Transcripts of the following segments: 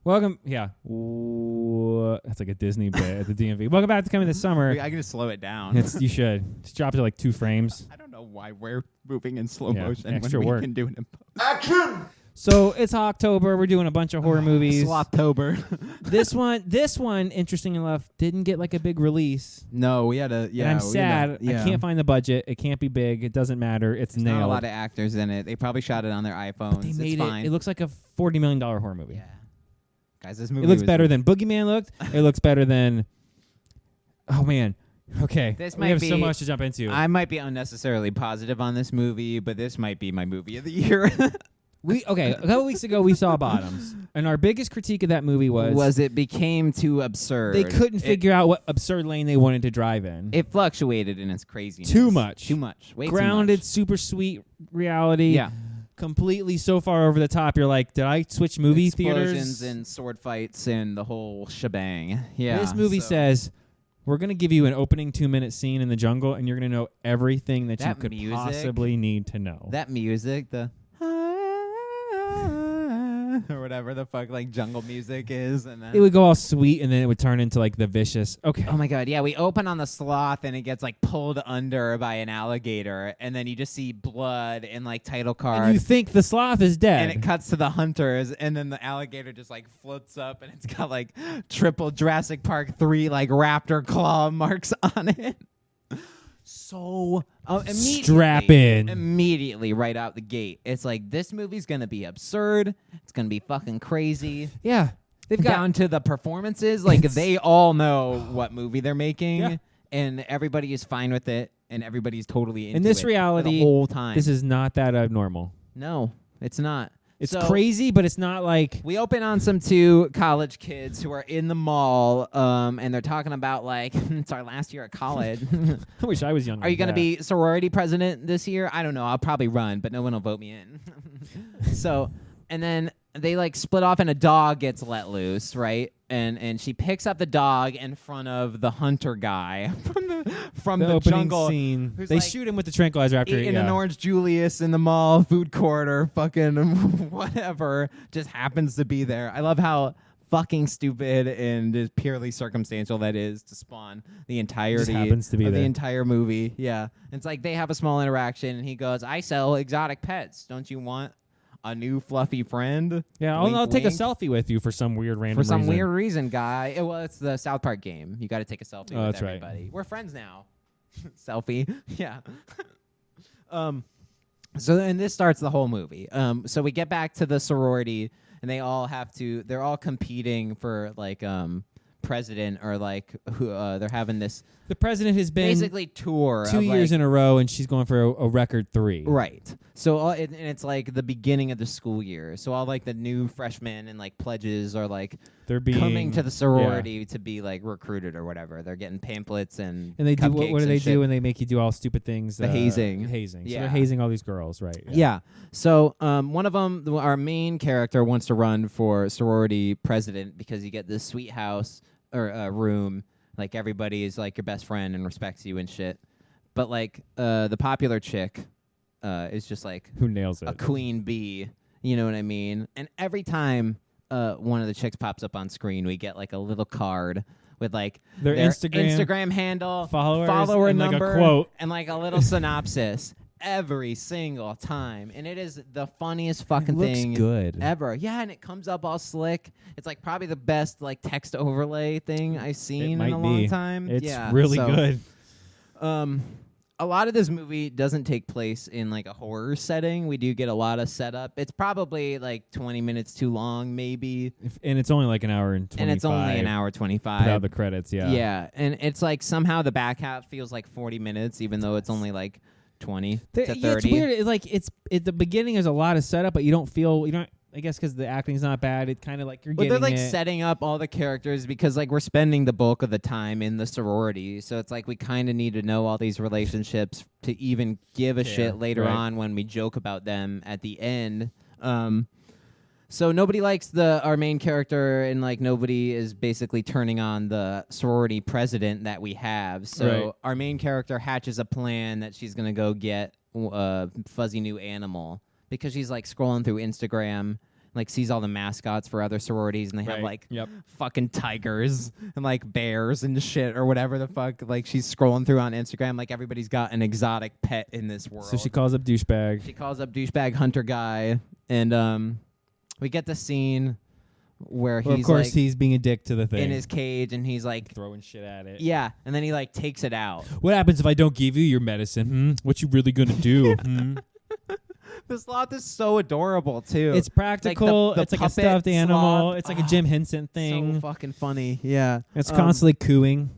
Welcome. Yeah. Ooh, that's like a Disney bit at the DMV. Welcome back to Coming This Summer. I can just slow it down. You should. Just drop it to like 2 frames. I don't know why we're moving in slow motion extra when work. we can do it in post. Action! So it's October. We're doing a bunch of horror movies. Slottober. This one, interesting enough, didn't get like a big release. No, we had a And I'm sad. I can't find the budget. It can't be big. It doesn't matter. It's There's nailed. not a lot of actors in it. They probably shot it on their iPhones. But they made it's fine. it. It looks like a $40 million horror movie. Yeah. Guys, this movie It looks was better than Boogeyman looked. It looks better than... Oh, man. Okay. This we might have be, so much to jump into. I might be unnecessarily positive on this movie, but this might be my movie of the year. A couple weeks ago, we saw Bottoms. And our biggest critique of that movie was it became too absurd. they couldn't figure out what absurd lane they wanted to drive in. It fluctuated in its craziness. Too much. Too much. Way Grounded, too super sweet reality. much. Yeah. Completely so far over the top. You're like, did I switch movie Explosions theaters? and sword fights and the whole shebang. Yeah. This movie says, we're going to give you an opening 2-minute scene in the jungle, and you're going to know everything that you That could music, possibly need to know. that music, the or whatever the fuck like jungle music is, and then It would go all sweet, and then it would turn into like the vicious. Okay. oh my god, yeah, we open on the sloth and it gets like pulled under by an alligator, and then you just see blood and like title card. And you think the sloth is dead. And it cuts to the hunters, and then the alligator just like floats up, and it's got like triple Jurassic Park 3 like raptor claw marks on it. So Strap in. immediately right out the gate. It's like this movie's gonna be absurd. It's gonna be fucking crazy. Yeah. They've got Down to the performances, like they all know what movie they're making, Yeah. and everybody is fine with it, and everybody's totally into in this it reality, the whole time. this is not that abnormal. No, it's not. It's So- crazy, but it's not like We open on some 2 college kids who are in the mall, and they're talking about like it's our last year at college. I wish I was younger. Are you going to be sorority president this year? I don't know. I'll probably run, but no one will vote me in. So, and then they like split off, and a dog gets let loose, right? And she picks up the dog in front of the hunter guy from the the opening jungle. scene? who's They like shoot him with the tranquilizer after Eating yeah. an Orange Julius in the mall food court or fucking whatever, just happens to be there. I love how fucking stupid and just purely circumstantial that is to spawn the entirety happens to be of the there. entire movie. Yeah. It's like they have a small interaction, and he goes, I sell exotic pets. Don't you want a new fluffy friend? Yeah, Wink, I'll take a wink. selfie with you for some weird random For some reason. weird reason, guy. Well, it's the South Park game. You got to take a selfie with that's right. everybody. We're friends now. Selfie. Yeah. So then this starts the whole movie. So we get back to the sorority, and they're all competing for like president, or like who they're having this The president has been basically tour 2 of, years like, in a row, and she's going for a record 3. Right. So and it's like the beginning of the school year. So all like the new freshmen and like pledges are like They're being coming to the sorority to be like recruited or whatever. They're getting pamphlets and And they do what do cupcakes they and do shit. when they make you do all stupid things? The hazing. Hazing. So Yeah. they're hazing all these girls, right? Yeah. So one of them, our main character, wants to run for sorority president because you get this sweet house or room. Like everybody is like your best friend and respects you and shit. But like the popular chick is just like Who nails it? a queen bee. You know what I mean? And every time one of the chicks pops up on screen, we get like a little card with like Their Instagram handle, followers, follower and, like, a number, quote. and like a little synopsis every single time. And it is the funniest fucking looks thing good. ever. Yeah, and it comes up all slick. It's like probably the best like text overlay thing I've seen might in a long be. time. It's yeah, really so, good. A lot of this movie doesn't take place in like a horror setting. We do get a lot of setup. It's probably like 20 minutes too long, maybe. And it's only like an hour and 25. And it's only an hour 25. Without the credits, yeah. Yeah, and it's like somehow the back half feels like 40 minutes, even though it's only like 20 to 30. Yeah, it's weird. It's like it's at the beginning there's a lot of setup, but you don't. I guess because the acting's not bad, it kind of like you're But getting they're like it. setting up all the characters because like we're spending the bulk of the time in the sorority, so it's like we kind of need to know all these relationships to even give a shit later right. on when we joke about them at the end. So nobody likes our main character, and like nobody is basically turning on the sorority president that we have. So Right. our main character hatches a plan that she's gonna go get a fuzzy new animal because she's like scrolling through Instagram. like sees all the mascots for other sororities, and they have like fucking tigers and like bears and shit or whatever the fuck. Like she's scrolling through on Instagram, like everybody's got an exotic pet in this world. So she calls up douchebag. She calls up douchebag hunter guy, and we get the scene where he's of course like he's being a dick to the thing in his cage, and he's like throwing shit at it. Yeah, and then he like takes it out. What happens if I don't give you your medicine? What you really gonna do? The sloth is so adorable too. It's practical. Like the it's like a stuffed animal. sloth. It's like a Jim Henson thing. So fucking funny. Yeah. It's constantly cooing.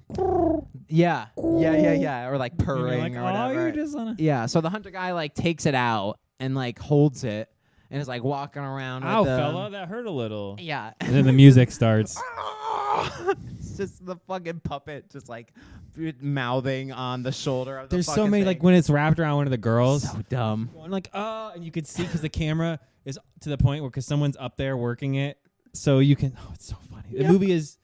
Yeah. Or like purring Like, or whatever. you're just on a Yeah. So the hunter guy like takes it out and like holds it and is like walking around. Ow, with fella, that hurt a little. Yeah. And then the music starts. It's just the fucking puppet just like mouthing on the shoulder of the There's so fucking many thing. like when it's wrapped around one of the girls. So dumb. Going like and you could see because the camera is to the point where because someone's up there working it, so you can. Oh, it's so funny. The movie is.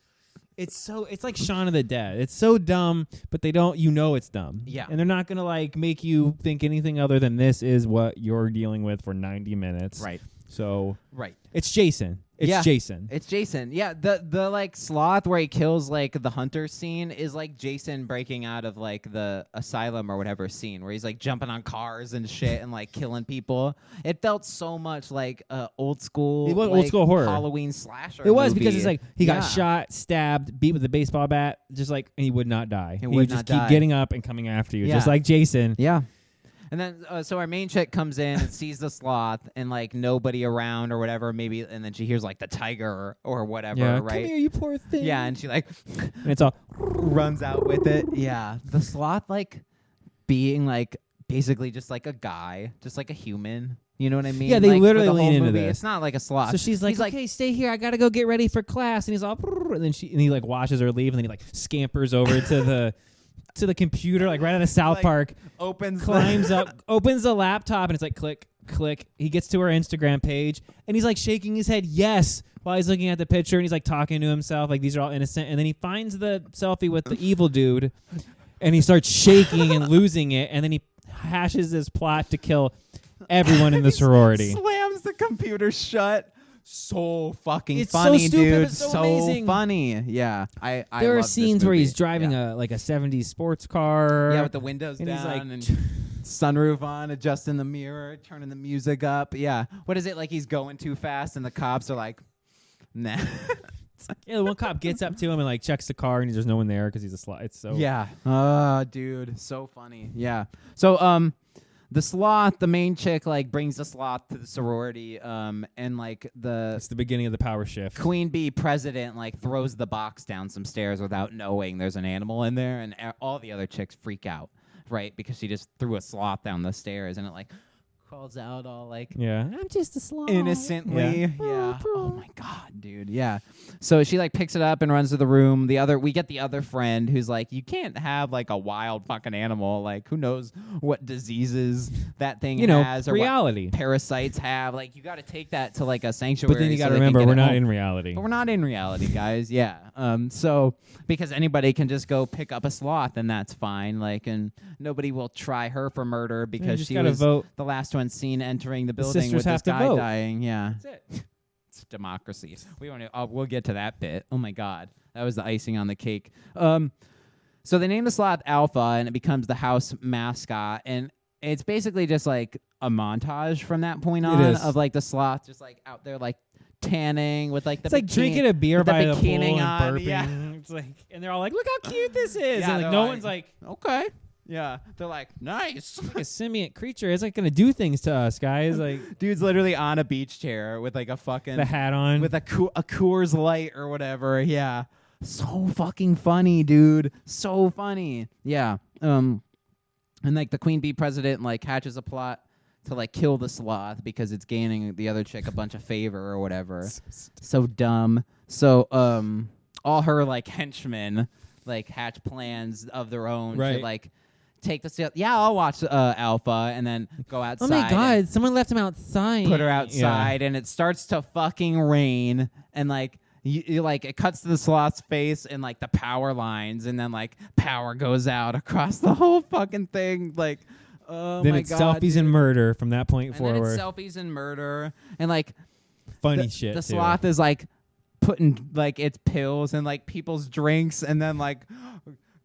It's like Shaun of the Dead. It's so dumb, but they don't. You know it's dumb. Yeah. And they're not gonna like make you think anything other than this is what you're dealing with for 90 minutes. Right. So. Right. It's Jason. It's Jason. It's Jason. Yeah, the like sloth where he kills like the hunter scene is like Jason breaking out of like the asylum or whatever scene where he's like jumping on cars and shit and like killing people. It felt so much like old school. It was like, old school horror. Halloween slasher. It was movie. because it's like he got Yeah. shot, stabbed, beat with a baseball bat, just like and he would not die. He would would not just keep die. getting up and coming after you, Yeah. just like Jason. Yeah. And then, so our main chick comes in and sees the sloth and like nobody around or whatever, maybe, and then she hears like the tiger or whatever, Yeah, right? come here, you poor thing. Yeah, and she like And it's all runs out with it. Yeah, the sloth like being like basically just like a guy, just like a human. You know what I mean? Yeah, they like, literally for the whole lean into movie, this. It's not like a sloth. so she's like, okay, stay here. I gotta go get ready for class. And he's all, and then he like watches her leave, and then he like scampers over to the computer, like right out of South Like, Park. climbs up, opens the laptop, and it's like click, click. He gets to her Instagram page, and he's like shaking his head yes while he's looking at the picture, and he's like talking to himself, like these are all innocent. And then he finds the selfie with the evil dude, and he starts shaking and losing it, and then he hashes his plot to kill everyone in the sorority. Slams the computer shut. So fucking It's funny, so stupid, dude. but so amazing. Funny. Yeah, I There are love this scenes where movie. he's driving Yeah. a 70s sports car. Yeah, with the windows and down he's like, and sunroof on, adjusting the mirror, turning the music up. Yeah. What is it like? He's going too fast, and the cops are like, "Nah." yeah, the one cop gets up to him and like checks the car, and there's no one there because he's a slut. It's so Yeah. Dude, so funny. Yeah. So the sloth, the main chick, like brings the sloth to the sorority, and like it's the beginning of the power shift. Queen Bee president like throws the box down some stairs without knowing there's an animal in there, and all the other chicks freak out, right? Because she just threw a sloth down the stairs, and it like crawls out all like I'm just a sloth. innocently. Yeah. Oh my god, dude. Yeah. So she like picks it up and runs to the room. We get the other friend who's like, you can't have like a wild fucking animal. Like, who knows what diseases that thing has or reality. what parasites have. Like, you got to take that to like a sanctuary. But then you got got to to remember, we're not in reality. But we're not in reality, guys. Yeah. So because anybody can just go pick up a sloth and that's fine. Like, and nobody will try her for murder because she was vote. the last one seen entering the building sisters with this have to guy vote. dying. Yeah. That's it. It's democracy. We'll get to that bit. Oh my god, that was the icing on the cake. So they name the sloth Alpha, and it becomes the house mascot, and it's basically just like a montage from that point on of like the sloth just like out there like tanning with like the It's like drinking a beer with the by the pool bikini and on, burping. yeah. It's like, and they're all like, "Look how cute this is!" Yeah, and they're like, no like- one's like, okay. Yeah, they're like, nice. "It's like a sentient creature. It's like gonna do things to us, guys." Like, Dude's literally on a beach chair with like a fucking the hat on. with a Coors Light or whatever. Yeah, so fucking funny, dude. So funny. Yeah. And like the Queen Bee president like hatches a plot to like kill the sloth because it's gaining the other chick a bunch of favor or whatever. So dumb. So all her like henchmen like hatch plans of their own to like take the I'll watch Alpha and then go outside. Oh my god, someone left him outside. Put her outside and it starts to fucking rain and like you like it cuts to the sloth's face and like the power lines and then like power goes out across the whole fucking thing like oh then my it's god, selfies and murder from that point and forward. then it's selfies and murder and like funny shit. The too. sloth is like putting like its pills in like people's drinks and then like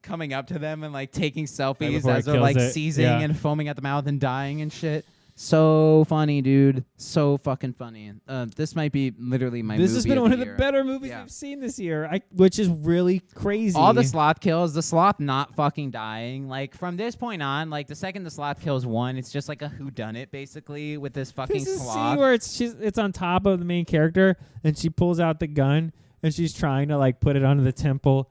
coming up to them and like taking selfies before as it they're like kills it. seizing Yeah. and foaming at the mouth and dying and shit. So funny, dude. So fucking funny. This might be literally my This movie has been of one the of the year. better movies Yeah. we've seen this year, which is really crazy. All the sloth kills, the sloth not fucking dying. Like from this point on, like the second the sloth kills one, it's just like a whodunit basically with this fucking There's a sloth. scene where it's on top of the main character and she pulls out the gun and she's trying to like put it onto the temple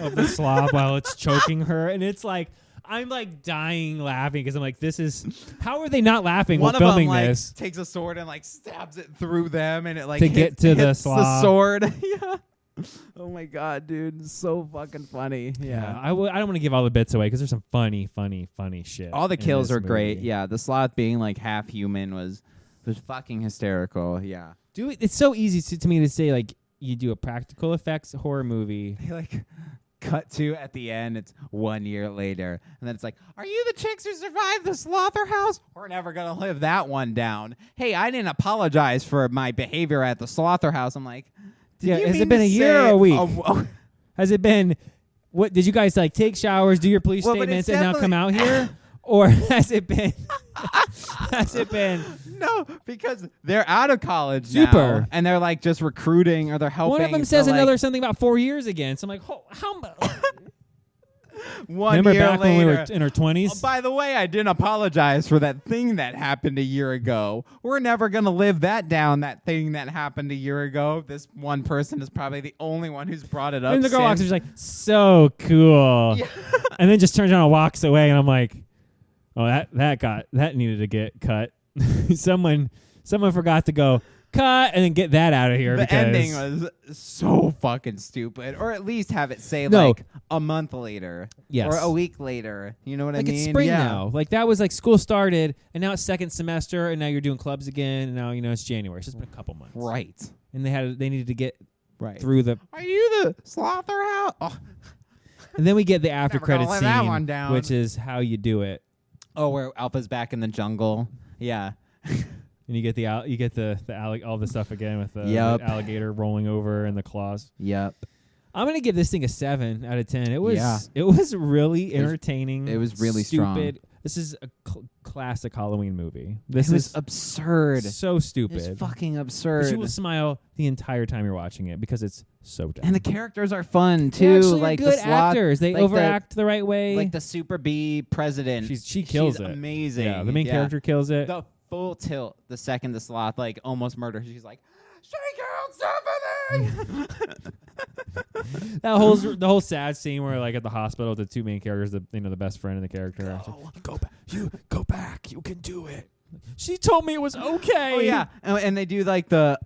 of the sloth while it's choking her, and it's like I'm like dying laughing because I'm like, this is how are they not laughing One while of them filming like this? takes a sword and like stabs it through them, and it like To get to the hits sloth. sword. Yeah. Oh my god, dude, so fucking funny. Yeah, I don't want to give all the bits away because there's some funny shit. All the in kills this are great. movie. Yeah, the sloth being like half human was fucking hysterical. Yeah. Dude, it's so easy to me to say like you do a practical effects horror movie. They like cut to at the end, it's 1 year later, and then it's like, are you the chicks who survived the Slotherhouse? We're never gonna live that one down. Hey, I didn't apologize for my behavior at the Slotherhouse. I'm like, did Yeah, you has mean it been to a year say or a week? Has it been? What did you guys like? Take showers, do your police Well, but it's statements, and now come out here, or has it been? Has it been? No, because they're out of college Super. now, and they're like just recruiting or they're helping. One of them for, says like, another something about 4 years again. So I'm like, how? 1 Remember year back later. when we were in our 20s? Oh, by the way, I didn't apologize for that thing that happened a year ago. We're never going to live that down, that thing that happened a year ago. This one person is probably the only one who's brought it up And the girl walks, since. she's like, so cool, Yeah. and then just turns around and walks away. And I'm like, oh, that needed to get cut. Someone forgot to go cut and then get that out of here. The because ending was so fucking stupid. Or at least have it say No. like a month later. Yes. Or a week later. You know what I like mean? it's spring Yeah. now. Like that was like school started, and now it's second semester, and now you're doing clubs again, and now it's January. It's just been a couple months, Right. and they needed to get Right. through the. Are you the Slotherhouse? Oh. And then we get the after Never gonna credit let that one scene, down. which is how you do it, Oh, where Alpha's back in the jungle. Yeah. and you get all the stuff again with the Yep. alligator rolling over and the claws. Yep. I'm gonna give this thing a 7 out of 10. It was Yeah. it was really entertaining. it was really strong. stupid. This is a classic Halloween movie. It This was is absurd. so stupid. It's fucking But absurd. you will smile the entire time you're watching it because it's so dumb. And the characters are fun They too. actually are Like good the sloth, actors. They like overact the right way. like the Super B president. she kills She's it. amazing. Yeah, the main character kills it. The full tilt. The second the sloth like almost murders. She's like, "Shake out Stephanie." The whole sad scene where like at the hospital, the two main characters, the best friend and the character. Go back. You go back. You can do it. She told me it was okay. Oh yeah, and they do like the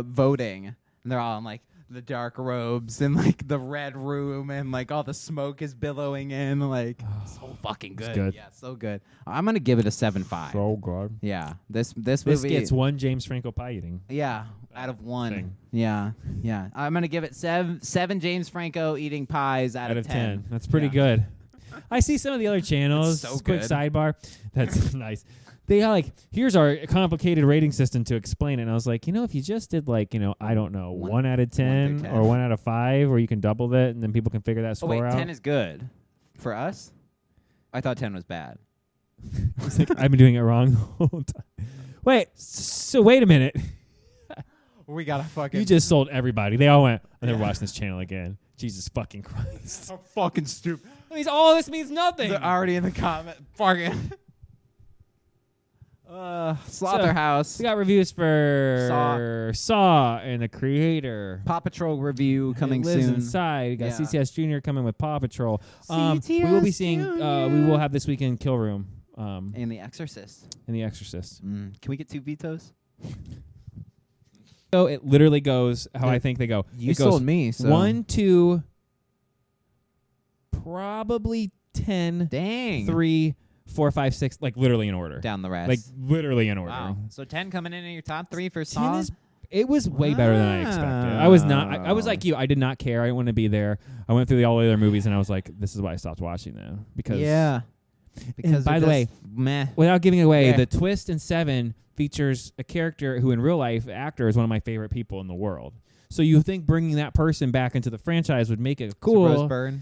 voting, and they're all in like the dark robes and like the red room, and like all the smoke is billowing in, like so fucking good. good. Yeah, so good. I'm gonna give it a 7.5. So good. Yeah, this This movie gets one James Franco pie eating. Yeah, out of 1. Thing. Yeah. I'm gonna give it seven James Franco eating pies out of 10. That's pretty Yeah. good. I see some of the other channels. so Quick good. sidebar. That's nice. They are like, here's our complicated rating system to explain it. And I was like, if you just did like, I don't know, 1 out of 10 through or 10. 1 out of 5, or you can double that and then people can figure that Oh score wait, out. 10 is good for us. I thought 10 was bad. It's like, I've been doing it wrong the whole time. Wait, so wait a minute. We gotta fucking. You just sold everybody. They all went, I'm never watching this channel again. Jesus fucking Christ. so fucking stupid. All this means nothing. They're already in the comment. Fucking. Slotherhouse. We got reviews for Saw and the creator. Paw Patrol review coming It lives soon. inside. We got Yeah. CCS Junior coming with Paw Patrol. We will be seeing. We will have this weekend Kill Room. And The Exorcist. And The Exorcist. Can we get 2 vetoes? So it literally goes how I think they go. You it goes sold me. So 1, 2, probably 10, Dang. 3, 4, 5, 6, like literally in order. Down the rest. Like literally in order. Wow. So 10 coming in your top 3 for 10 Saw. it was way better than I expected. I was not. I was like you. I did not care. I didn't want to be there. I went through all the other movies and I was like, this is why I stopped watching them because Yeah. Because by the way, meh. without giving away, Yeah. the twist in 7 features a character who in real life, actor, is one of my favorite people in the world. So you think bringing that person back into the franchise would make it cool. Rose Byrne.